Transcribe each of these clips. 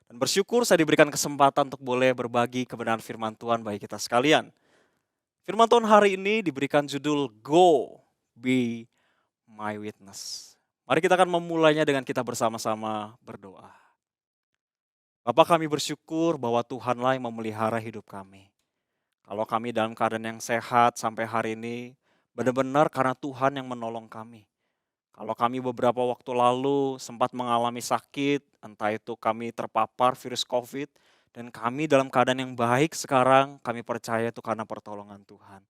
Dan bersyukur saya diberikan kesempatan untuk boleh berbagi kebenaran firman Tuhan bagi kita sekalian. Firman Tuhan hari ini diberikan judul Go Be My Witness. Mari kita akan memulainya dengan kita bersama-sama berdoa. Bapa, kami bersyukur bahwa Tuhanlah yang memelihara hidup kami. Kalau kami dalam keadaan yang sehat sampai hari ini, benar-benar karena Tuhan yang menolong kami. Kalau kami beberapa waktu lalu sempat mengalami sakit, entah itu kami terpapar virus COVID, dan kami dalam keadaan yang baik sekarang, kami percaya itu karena pertolongan Tuhan.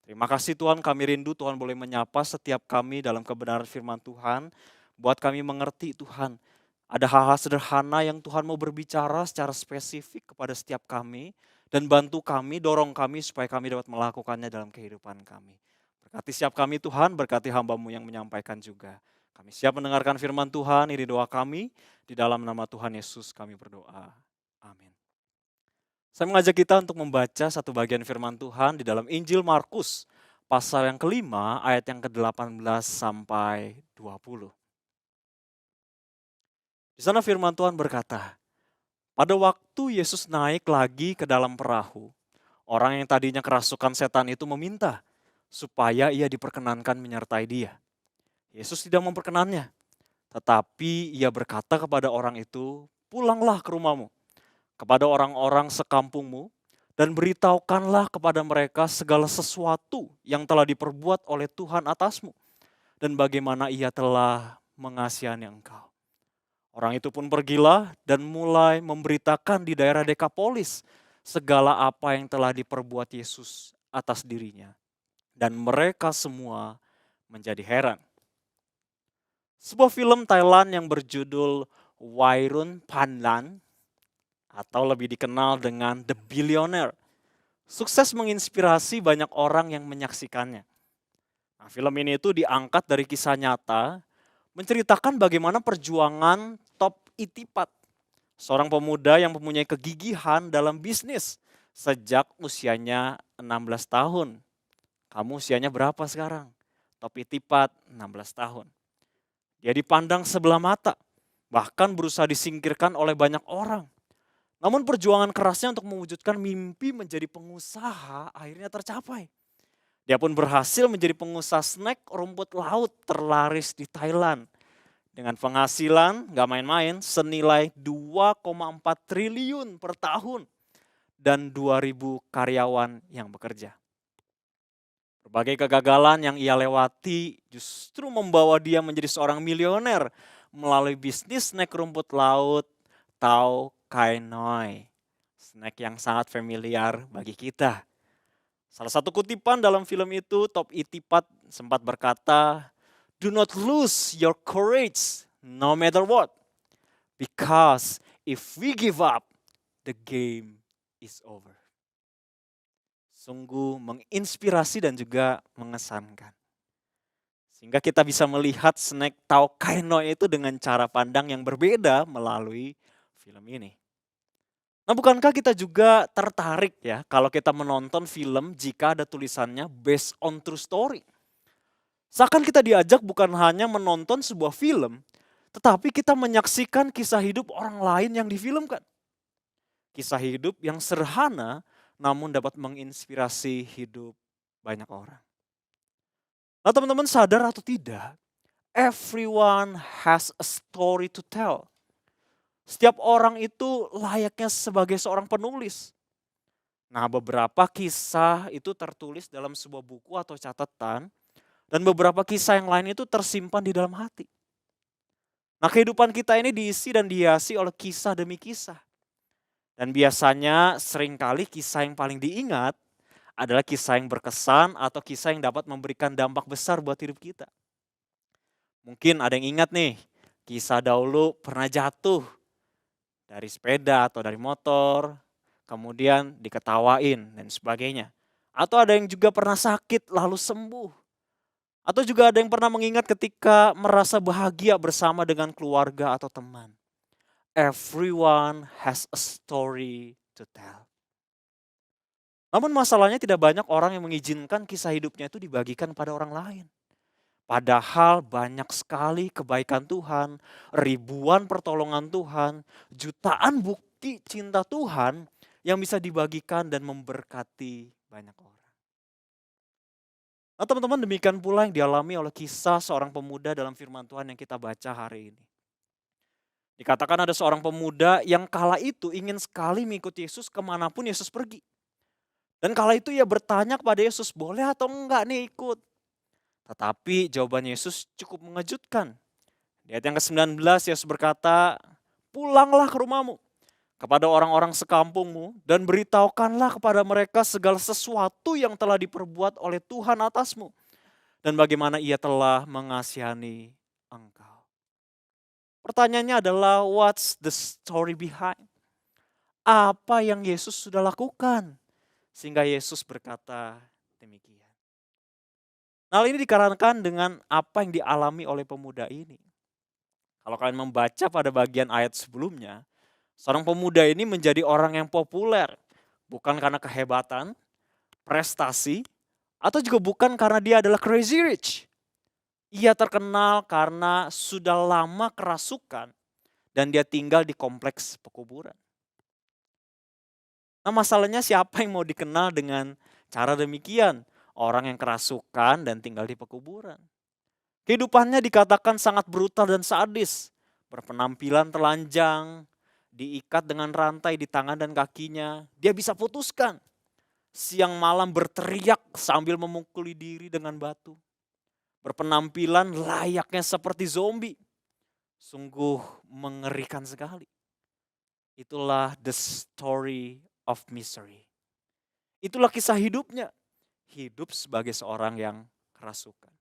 Terima kasih Tuhan, kami rindu Tuhan boleh menyapa setiap kami dalam kebenaran firman Tuhan, buat kami mengerti Tuhan. Ada hal-hal sederhana yang Tuhan mau berbicara secara spesifik kepada setiap kami, dan bantu kami, dorong kami supaya kami dapat melakukannya dalam kehidupan kami. Berkati siap kami Tuhan, berkati hamba-Mu yang menyampaikan juga. Kami siap mendengarkan firman Tuhan, ini doa kami. Di dalam nama Tuhan Yesus kami berdoa. Amin. Saya mengajak kita untuk membaca satu bagian firman Tuhan di dalam Injil Markus. Pasal yang kelima, ayat yang ke-18 sampai 20. Di sana firman Tuhan berkata, pada waktu Yesus naik lagi ke dalam perahu, orang yang tadinya kerasukan setan itu meminta supaya ia diperkenankan menyertai dia. Yesus tidak memperkenannya, tetapi ia berkata kepada orang itu, pulanglah ke rumahmu, kepada orang-orang sekampungmu, dan beritahukanlah kepada mereka segala sesuatu yang telah diperbuat oleh Tuhan atasmu, dan bagaimana ia telah mengasihi engkau. Orang itu pun pergilah dan mulai memberitakan di daerah Dekapolis segala apa yang telah diperbuat Yesus atas dirinya. Dan mereka semua menjadi heran. Sebuah film Thailand yang berjudul Wairun Pandan atau lebih dikenal dengan The Billionaire sukses menginspirasi banyak orang yang menyaksikannya. Nah, film ini itu diangkat dari kisah nyata menceritakan bagaimana perjuangan Top Itipat, seorang pemuda yang mempunyai kegigihan dalam bisnis sejak usianya 16 tahun. Kamu usianya berapa sekarang? Top Itipat 16 tahun. Dia dipandang sebelah mata, bahkan berusaha disingkirkan oleh banyak orang. Namun perjuangan kerasnya untuk mewujudkan mimpi menjadi pengusaha akhirnya tercapai. Dia pun berhasil menjadi pengusaha snack rumput laut terlaris di Thailand. Dengan penghasilan gak main-main senilai 2,4 triliun per tahun dan 2.000 karyawan yang bekerja. Berbagai kegagalan yang ia lewati justru membawa dia menjadi seorang milioner melalui bisnis snack rumput laut Tau Kai Noi. Snack yang sangat familiar bagi kita. Salah satu kutipan dalam film itu, Top Itipat sempat berkata, "Do not lose your courage no matter what. Because if we give up, the game is over." Sungguh menginspirasi dan juga mengesankan. Sehingga kita bisa melihat snack Tau Kai Noi itu dengan cara pandang yang berbeda melalui film ini. Nah, bukankah kita juga tertarik ya kalau kita menonton film jika ada tulisannya based on true story? Seakan kita diajak bukan hanya menonton sebuah film, tetapi kita menyaksikan kisah hidup orang lain yang difilmkan. Kisah hidup yang sederhana namun dapat menginspirasi hidup banyak orang. Nah, teman-teman sadar atau tidak, everyone has a story to tell. Setiap orang itu layaknya sebagai seorang penulis. Nah, beberapa kisah itu tertulis dalam sebuah buku atau catatan, dan beberapa kisah yang lain itu tersimpan di dalam hati. Nah, kehidupan kita ini diisi dan dihiasi oleh kisah demi kisah. Dan biasanya seringkali kisah yang paling diingat adalah kisah yang berkesan atau kisah yang dapat memberikan dampak besar buat hidup kita. Mungkin ada yang ingat nih, kisah dahulu pernah jatuh dari sepeda atau dari motor, kemudian diketawain dan sebagainya. Atau ada yang juga pernah sakit lalu sembuh. Atau juga ada yang pernah mengingat ketika merasa bahagia bersama dengan keluarga atau teman. Everyone has a story to tell. Namun masalahnya tidak banyak orang yang mengizinkan kisah hidupnya itu dibagikan pada orang lain. Padahal banyak sekali kebaikan Tuhan, ribuan pertolongan Tuhan, jutaan bukti cinta Tuhan yang bisa dibagikan dan memberkati banyak orang. Nah, teman-teman, demikian pula yang dialami oleh kisah seorang pemuda dalam firman Tuhan yang kita baca hari ini. Dikatakan ada seorang pemuda yang kala itu ingin sekali mengikuti Yesus kemanapun Yesus pergi. Dan kala itu ia bertanya kepada Yesus, boleh atau enggak nih ikut? Tetapi jawaban Yesus cukup mengejutkan. Di ayat yang ke-19 Yesus berkata, pulanglah ke rumahmu kepada orang-orang sekampungmu dan beritahukanlah kepada mereka segala sesuatu yang telah diperbuat oleh Tuhan atasmu dan bagaimana ia telah mengasihani engkau. Pertanyaannya adalah what's the story behind? Apa yang Yesus sudah lakukan sehingga Yesus berkata demikian. Nah, hal ini dikarenakan dengan apa yang dialami oleh pemuda ini. Kalau kalian membaca pada bagian ayat sebelumnya, seorang pemuda ini menjadi orang yang populer. Bukan karena kehebatan, prestasi, atau juga bukan karena dia adalah crazy rich. Ia terkenal karena sudah lama kerasukan dan dia tinggal di kompleks pekuburan. Nah, masalahnya siapa yang mau dikenal dengan cara demikian? Orang yang kerasukan dan tinggal di pekuburan. Kehidupannya dikatakan sangat brutal dan sadis. Berpenampilan telanjang, diikat dengan rantai di tangan dan kakinya. Dia bisa putuskan. Siang malam berteriak sambil memukuli diri dengan batu. Berpenampilan layaknya seperti zombie. Sungguh mengerikan sekali. Itulah the story of misery. Itulah kisah hidupnya. Hidup sebagai seorang yang kerasukan.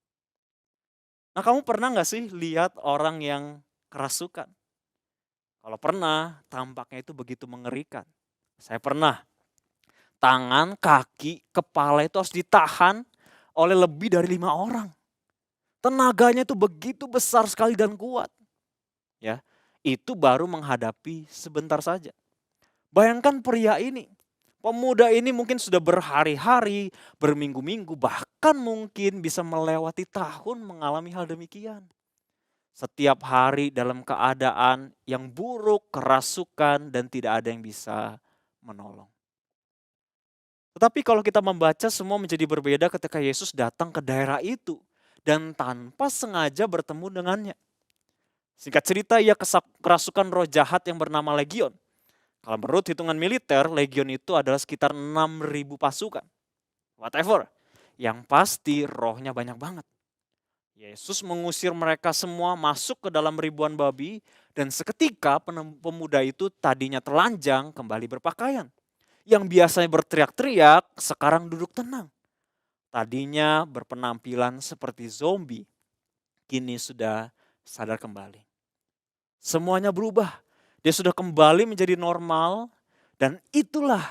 Nah, kamu pernah gak sih lihat orang yang kerasukan? Kalau pernah, tampaknya itu begitu mengerikan. Saya pernah. Tangan, kaki, kepala itu harus ditahan oleh lebih dari 5 orang. Tenaganya itu begitu besar sekali dan kuat. Ya, itu baru menghadapi sebentar saja. Bayangkan pria ini, pemuda ini mungkin sudah berhari-hari, berminggu-minggu, bahkan mungkin bisa melewati tahun mengalami hal demikian. Setiap hari dalam keadaan yang buruk, kerasukan, dan tidak ada yang bisa menolong. Tetapi kalau kita membaca, semua menjadi berbeda ketika Yesus datang ke daerah itu dan tanpa sengaja bertemu dengannya. Singkat cerita, ia kerasukan roh jahat yang bernama Legion. Kalau menurut hitungan militer, Legion itu adalah sekitar 6.000 pasukan. Whatever. Yang pasti rohnya banyak banget. Yesus mengusir mereka semua masuk ke dalam ribuan babi dan seketika pemuda itu tadinya telanjang kembali berpakaian. Yang biasanya berteriak-teriak sekarang duduk tenang. Tadinya berpenampilan seperti zombie, kini sudah sadar kembali. Semuanya berubah. Dia sudah kembali menjadi normal dan itulah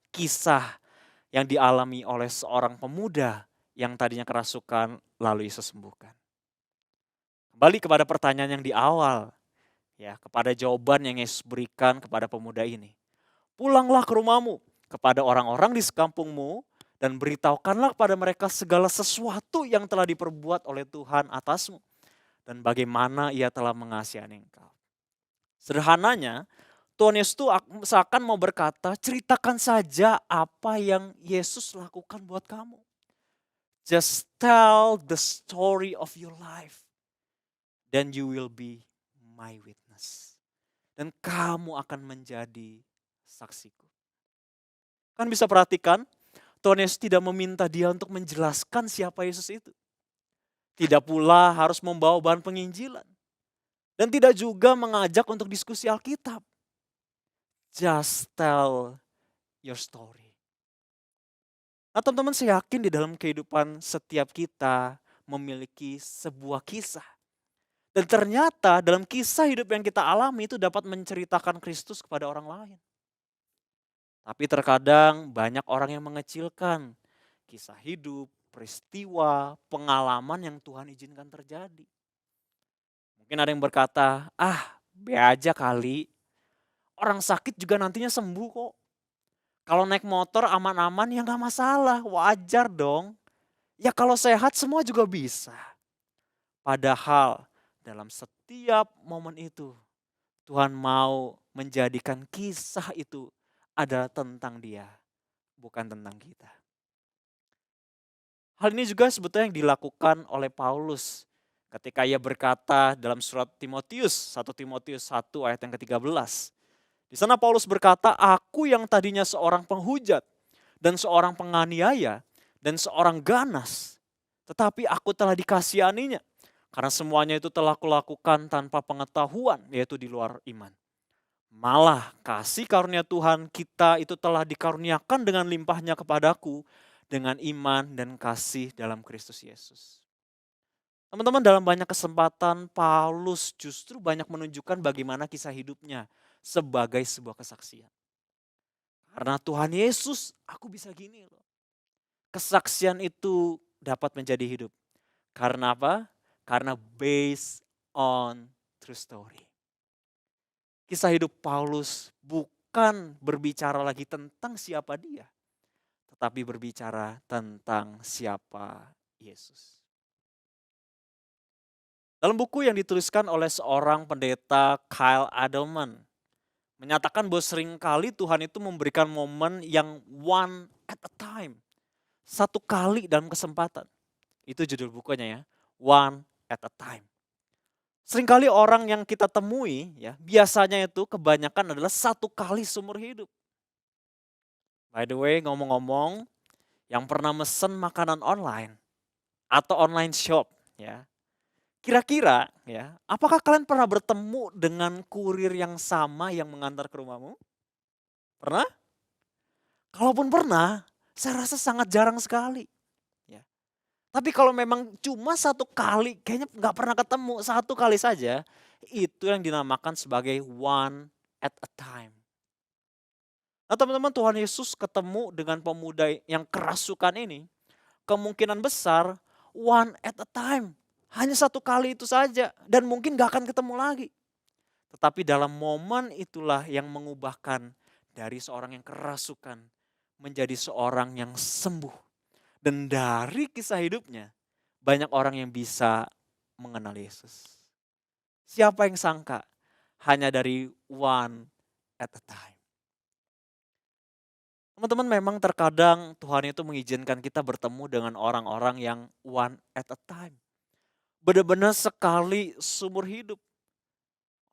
kisah yang dialami oleh seorang pemuda yang tadinya kerasukan lalu Yesus sembuhkan. Kembali kepada pertanyaan yang di awal, ya, kepada jawaban yang Yesus berikan kepada pemuda ini. Pulanglah ke rumahmu kepada orang-orang di sekampungmu dan beritahukanlah kepada mereka segala sesuatu yang telah diperbuat oleh Tuhan atasmu dan bagaimana ia telah mengasihi engkau. Sederhananya, Tuhan Yesus itu seakan mau berkata, ceritakan saja apa yang Yesus lakukan buat kamu. Just tell the story of your life. Then you will be my witness. Dan kamu akan menjadi saksiku. Kan bisa perhatikan, Tuhan Yesus tidak meminta dia untuk menjelaskan siapa Yesus itu. Tidak pula harus membawa bahan penginjilan. Dan tidak juga mengajak untuk diskusi Alkitab. Just tell your story. Nah, teman-teman, saya yakin di dalam kehidupan setiap kita memiliki sebuah kisah. Dan ternyata dalam kisah hidup yang kita alami itu dapat menceritakan Kristus kepada orang lain. Tapi terkadang banyak orang yang mengecilkan kisah hidup, peristiwa, pengalaman yang Tuhan izinkan terjadi. Mungkin ada yang berkata, be aja kali. Orang sakit juga nantinya sembuh kok. Kalau naik motor aman-aman ya gak masalah, wajar dong. Ya kalau sehat semua juga bisa. Padahal dalam setiap momen itu Tuhan mau menjadikan kisah itu adalah tentang Dia, bukan tentang kita. Hal ini juga sebetulnya yang dilakukan oleh Paulus ketika ia berkata dalam surat Timotius, 1 Timotius 1 ayat yang ke-13. Di sana Paulus berkata, "Aku yang tadinya seorang penghujat dan seorang penganiaya dan seorang ganas, tetapi aku telah dikasihaninya karena semuanya itu telah kulakukan tanpa pengetahuan, yaitu di luar iman. Malah kasih karunia Tuhan kita itu telah dikaruniakan dengan limpahnya kepadaku dengan iman dan kasih dalam Kristus Yesus." Teman-teman, dalam banyak kesempatan Paulus justru banyak menunjukkan bagaimana kisah hidupnya sebagai sebuah kesaksian. Karena Tuhan Yesus, aku bisa gini loh. Kesaksian itu dapat menjadi hidup. Karena apa? Karena based on true story. Kisah hidup Paulus bukan berbicara lagi tentang siapa dia, tetapi berbicara tentang siapa Yesus. Dalam buku yang dituliskan oleh seorang pendeta Kyle Adelman, menyatakan bahwa seringkali Tuhan itu memberikan momen yang one at a time. Satu kali dalam kesempatan. Itu judul bukunya ya, One at a Time. Seringkali orang yang kita temui ya, biasanya itu kebanyakan adalah satu kali seumur hidup. By the way, ngomong-ngomong, yang pernah mesen makanan online atau online shop ya, kira-kira ya, apakah kalian pernah bertemu dengan kurir yang sama yang mengantar ke rumahmu? Pernah? Kalaupun pernah, saya rasa sangat jarang sekali. Ya. Tapi kalau memang cuma satu kali, kayaknya nggak pernah ketemu, satu kali saja, itu yang dinamakan sebagai one at a time. Nah teman-teman, Tuhan Yesus ketemu dengan pemuda yang kerasukan ini, kemungkinan besar one at a time. Hanya satu kali itu saja dan mungkin gak akan ketemu lagi. Tetapi dalam momen itulah yang mengubahkan dari seorang yang kerasukan menjadi seorang yang sembuh. Dan dari kisah hidupnya banyak orang yang bisa mengenal Yesus. Siapa yang sangka hanya dari one at a time. Teman-teman, memang terkadang Tuhan itu mengizinkan kita bertemu dengan orang-orang yang one at a time. Benar-benar sekali seumur hidup.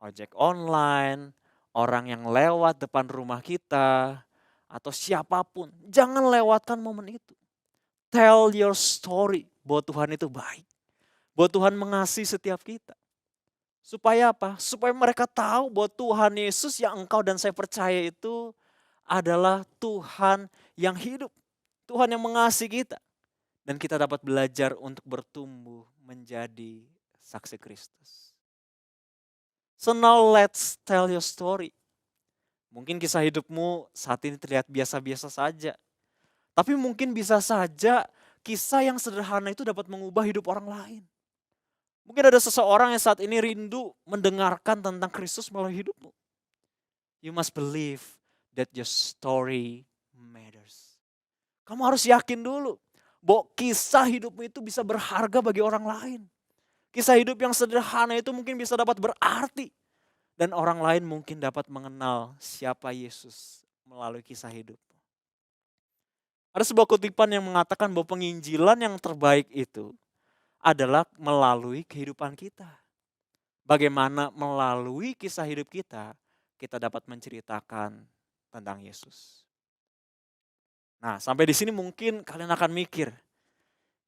Ojek online, orang yang lewat depan rumah kita, atau siapapun. Jangan lewatkan momen itu. Tell your story bahwa Tuhan itu baik. Bahwa Tuhan mengasihi setiap kita. Supaya apa? Supaya mereka tahu bahwa Tuhan Yesus yang engkau dan saya percaya itu adalah Tuhan yang hidup. Tuhan yang mengasihi kita. Dan kita dapat belajar untuk bertumbuh menjadi saksi Kristus. So now let's tell your story. Mungkin kisah hidupmu saat ini terlihat biasa-biasa saja. Tapi mungkin bisa saja kisah yang sederhana itu dapat mengubah hidup orang lain. Mungkin ada seseorang yang saat ini rindu mendengarkan tentang Kristus melalui hidupmu. You must believe that your story matters. Kamu harus yakin dulu bahwa kisah hidupmu itu bisa berharga bagi orang lain. Kisah hidup yang sederhana itu mungkin bisa dapat berarti. Dan orang lain mungkin dapat mengenal siapa Yesus melalui kisah hidup. Ada sebuah kutipan yang mengatakan bahwa penginjilan yang terbaik itu adalah melalui kehidupan kita. Bagaimana melalui kisah hidup kita, kita dapat menceritakan tentang Yesus. Nah, sampai di sini mungkin kalian akan mikir,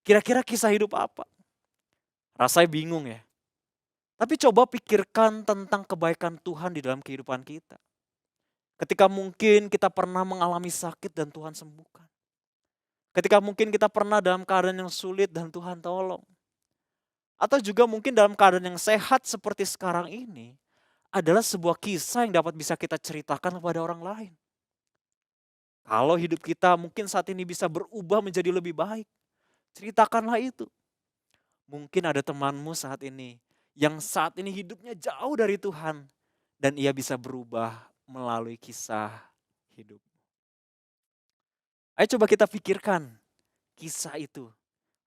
kira-kira kisah hidup apa? Rasanya bingung ya. Tapi coba pikirkan tentang kebaikan Tuhan di dalam kehidupan kita. Ketika mungkin kita pernah mengalami sakit dan Tuhan sembuhkan. Ketika mungkin kita pernah dalam keadaan yang sulit dan Tuhan tolong. Atau juga mungkin dalam keadaan yang sehat seperti sekarang ini adalah sebuah kisah yang dapat bisa kita ceritakan kepada orang lain. Kalau hidup kita mungkin saat ini bisa berubah menjadi lebih baik, ceritakanlah itu. Mungkin ada temanmu saat ini yang saat ini hidupnya jauh dari Tuhan dan ia bisa berubah melalui kisah hidup. Ayo coba kita pikirkan kisah itu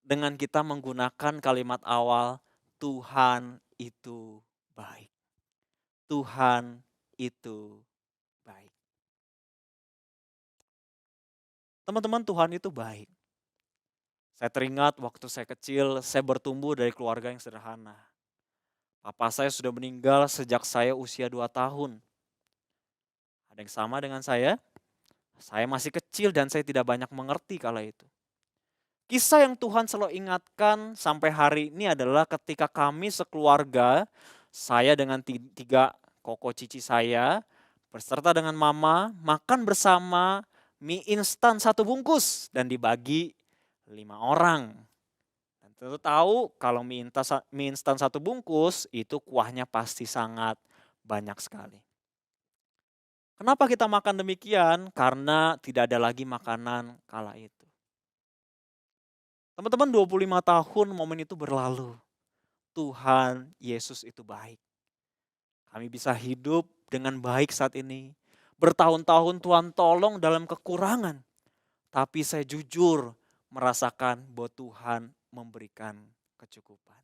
dengan kita menggunakan kalimat awal Tuhan itu baik. Tuhan itu baik. Teman-teman, Tuhan itu baik. Saya teringat waktu saya kecil, saya bertumbuh dari keluarga yang sederhana. Papa saya sudah meninggal sejak saya usia 2 tahun. Ada yang sama dengan saya masih kecil dan saya tidak banyak mengerti kala itu. Kisah yang Tuhan selalu ingatkan sampai hari ini adalah ketika kami sekeluarga, saya dengan 3 koko cici saya, beserta dengan mama, makan bersama mie instan 1 bungkus dan dibagi 5 orang. Dan tentu tahu kalau mie instan 1 bungkus itu kuahnya pasti sangat banyak sekali. Kenapa kita makan demikian? Karena tidak ada lagi makanan kala itu. Teman-teman, 25 tahun momen itu berlalu. Tuhan Yesus itu baik. Kami bisa hidup dengan baik saat ini. Bertahun-tahun Tuhan tolong dalam kekurangan. Tapi saya jujur merasakan bahwa Tuhan memberikan kecukupan.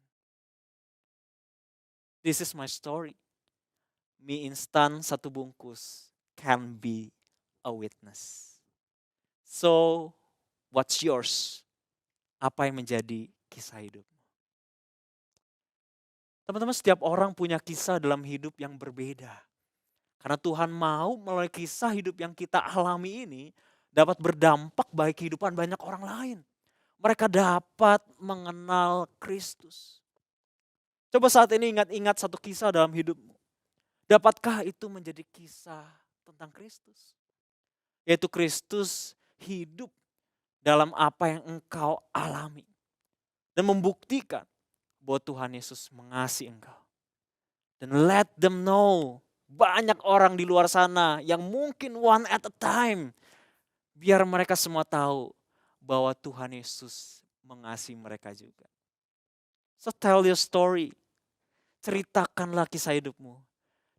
This is my story. Mie instan 1 bungkus can be a witness. So, what's yours? Apa yang menjadi kisah hidup? Teman-teman, setiap orang punya kisah dalam hidup yang berbeda. Karena Tuhan mau melalui kisah hidup yang kita alami ini dapat berdampak bagi kehidupan banyak orang lain. Mereka dapat mengenal Kristus. Coba saat ini ingat-ingat satu kisah dalam hidupmu. Dapatkah itu menjadi kisah tentang Kristus? Yaitu Kristus hidup dalam apa yang engkau alami. Dan membuktikan bahwa Tuhan Yesus mengasihi engkau. Dan let them know, banyak orang di luar sana yang mungkin one at a time. Biar mereka semua tahu bahwa Tuhan Yesus mengasihi mereka juga. So tell your story. Ceritakanlah kisah hidupmu.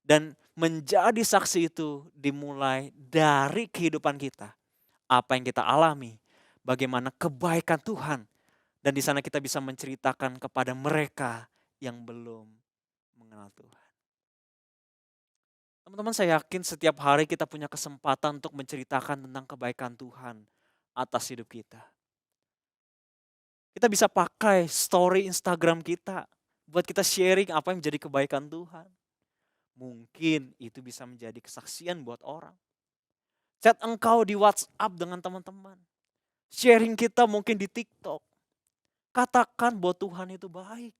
Dan menjadi saksi itu dimulai dari kehidupan kita. Apa yang kita alami. Bagaimana kebaikan Tuhan. Dan di sana kita bisa menceritakan kepada mereka yang belum mengenal Tuhan. Teman-teman, saya yakin setiap hari kita punya kesempatan untuk menceritakan tentang kebaikan Tuhan atas hidup kita. Kita bisa pakai story Instagram kita buat kita sharing apa yang menjadi kebaikan Tuhan. Mungkin itu bisa menjadi kesaksian buat orang. Chat engkau di WhatsApp dengan teman-teman. Sharing kita mungkin di TikTok. Katakan bahwa Tuhan itu baik.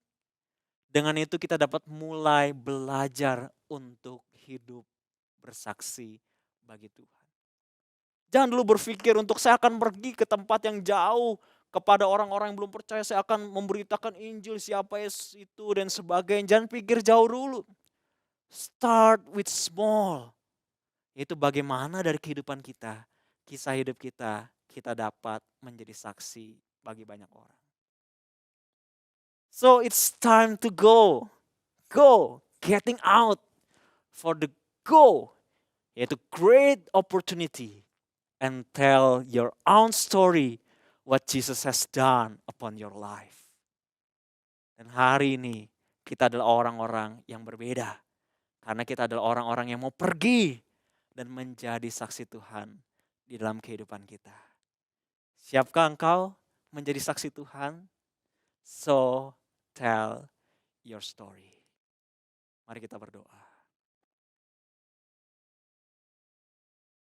Dengan itu kita dapat mulai belajar untuk hidup bersaksi bagi Tuhan. Jangan dulu berpikir untuk saya akan pergi ke tempat yang jauh kepada orang-orang yang belum percaya, saya akan memberitakan Injil siapa Yesus itu dan sebagainya. Jangan pikir jauh dulu. Start with small. Itu bagaimana dari kehidupan kita, kisah hidup kita dapat menjadi saksi bagi banyak orang. So it's time to go. Go, getting out for the go. Yaitu great opportunity. And tell your own story what Jesus has done upon your life. Dan hari ini kita adalah orang-orang yang berbeda. Karena kita adalah orang-orang yang mau pergi dan menjadi saksi Tuhan di dalam kehidupan kita. Siapkah engkau menjadi saksi Tuhan? So tell your story. Mari kita berdoa.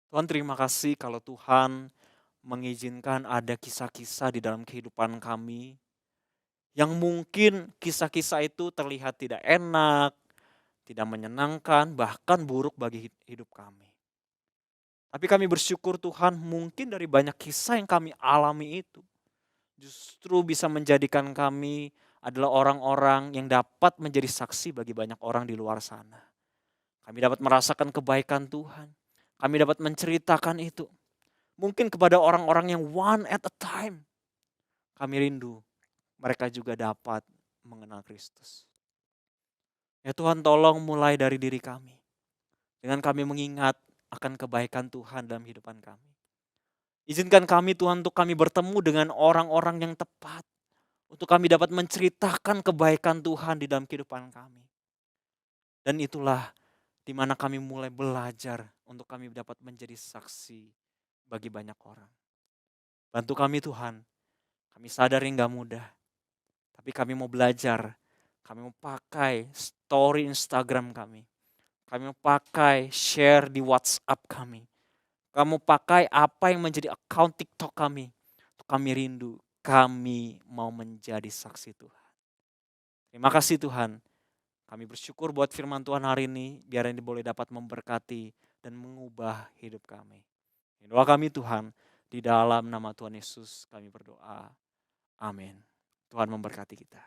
Tuhan, terima kasih kalau Tuhan mengizinkan ada kisah-kisah di dalam kehidupan kami yang mungkin kisah-kisah itu terlihat tidak enak, tidak menyenangkan, bahkan buruk bagi hidup kami. Tapi kami bersyukur Tuhan, mungkin dari banyak kisah yang kami alami itu justru bisa menjadikan kami adalah orang-orang yang dapat menjadi saksi bagi banyak orang di luar sana. Kami dapat merasakan kebaikan Tuhan. Kami dapat menceritakan itu. Mungkin kepada orang-orang yang one at a time. Kami rindu mereka juga dapat mengenal Kristus. Ya Tuhan, tolong mulai dari diri kami. Dengan kami mengingat akan kebaikan Tuhan dalam kehidupan kami. Izinkan kami Tuhan untuk kami bertemu dengan orang-orang yang tepat. untuk kami dapat menceritakan kebaikan Tuhan di dalam kehidupan kami. Dan itulah di mana kami mulai belajar untuk kami dapat menjadi saksi bagi banyak orang. Bantu kami Tuhan, kami sadar ini gak mudah, tapi kami mau belajar, kami mau pakai story Instagram kami mau pakai share di WhatsApp kami, kami mau pakai apa yang menjadi account TikTok kami, kami rindu, kami mau menjadi saksi Tuhan. Terima kasih Tuhan, kami bersyukur buat firman Tuhan hari ini, biar ini boleh dapat memberkati dan mengubah hidup kami. Doa kami Tuhan, di dalam nama Tuhan Yesus kami berdoa. Amin. Tuhan memberkati kita.